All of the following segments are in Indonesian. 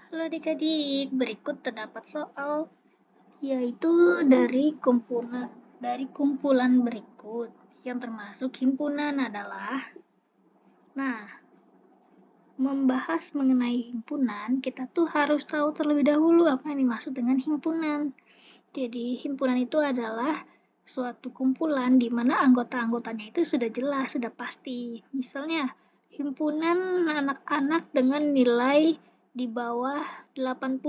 Halo adik-adik, berikut terdapat soal yaitu dari kumpulan berikut yang termasuk himpunan adalah. Nah, membahas mengenai himpunan, kita tuh harus tahu terlebih dahulu apa yang dimaksud dengan himpunan. Jadi, himpunan itu adalah suatu kumpulan di mana anggota-anggotanya itu sudah jelas, sudah pasti. Misalnya, himpunan anak-anak dengan nilai di bawah 80.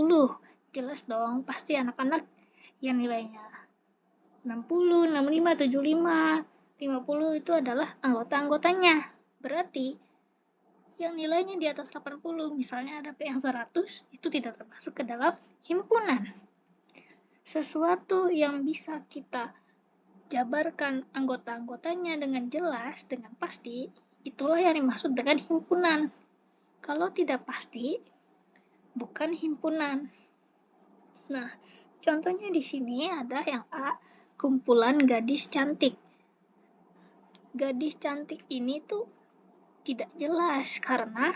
Jelas dong, pasti anak-anak yang nilainya 60, 65, 75, 50 itu adalah anggota-anggotanya. Berarti yang nilainya di atas 80, misalnya ada yang 100, itu tidak termasuk ke dalam himpunan. Sesuatu yang bisa kita jabarkan anggota-anggotanya dengan jelas, dengan pasti, itulah yang dimaksud dengan himpunan. Kalau tidak pasti, bukan himpunan. Nah, contohnya di sini ada yang A, kumpulan gadis cantik. Gadis cantik ini tuh tidak jelas karena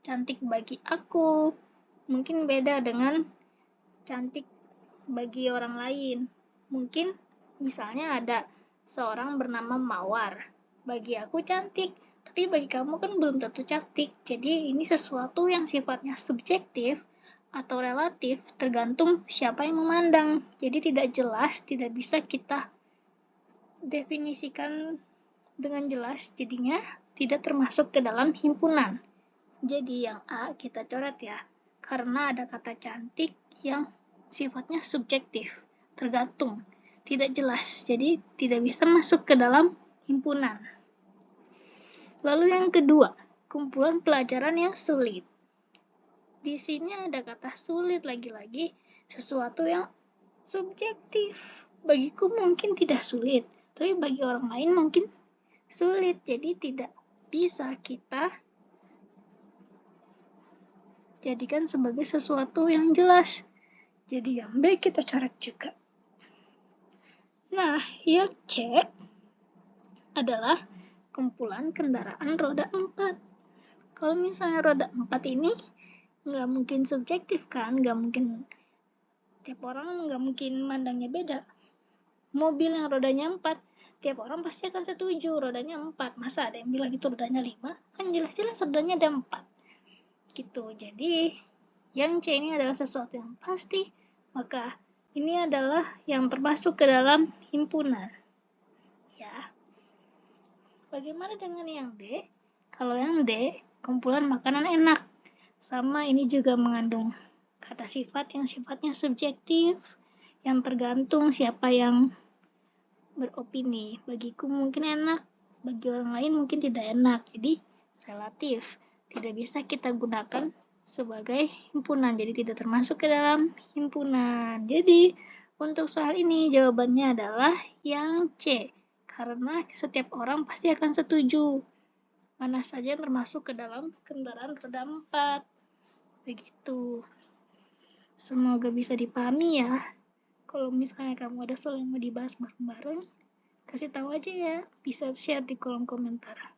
cantik bagi aku mungkin beda dengan cantik bagi orang lain. Mungkin misalnya ada seorang bernama Mawar. Bagi aku cantik, tapi bagi kamu kan belum tentu cantik. Jadi ini sesuatu yang sifatnya subjektif atau relatif tergantung siapa yang memandang. Jadi tidak jelas, tidak bisa kita definisikan dengan jelas, jadinya tidak termasuk ke dalam himpunan. Jadi yang A kita coret ya, karena ada kata cantik yang sifatnya subjektif, tergantung, tidak jelas, jadi tidak bisa masuk ke dalam himpunan. Lalu yang kedua, kumpulan pelajaran yang sulit. Di sini ada kata sulit lagi-lagi, sesuatu yang subjektif. Bagiku mungkin tidak sulit, tapi bagi orang lain mungkin sulit, jadi tidak bisa kita jadikan sebagai sesuatu yang jelas. Jadi yang B kita coret juga. Nah, yang C adalah kumpulan kendaraan roda 4. Kalau misalnya roda 4 ini nggak mungkin subjektif kan, nggak mungkin tiap orang nggak mungkin mandangnya beda. Mobil yang rodanya 4, tiap orang pasti akan setuju rodanya 4. Masa ada yang bilang itu rodanya 5? Kan jelas-jelas rodanya ada 4. Gitu. Jadi, yang C ini adalah sesuatu yang pasti, maka ini adalah yang termasuk ke dalam himpunan. Ya. Bagaimana dengan yang D? Kalau yang D, kumpulan makanan enak. Sama ini juga mengandung kata sifat yang sifatnya subjektif, yang tergantung siapa yang beropini. Bagiku mungkin enak, bagi orang lain mungkin tidak enak. Jadi relatif, tidak bisa kita gunakan sebagai himpunan, jadi tidak termasuk ke dalam himpunan. Jadi untuk soal ini jawabannya adalah yang C, karena setiap orang pasti akan setuju mana saja yang termasuk ke dalam kendaraan roda 4. Begitu. Semoga bisa dipahami ya. Kalau misalnya kamu ada soal yang mau dibahas bareng-bareng, kasih tahu aja ya, bisa share di kolom komentar.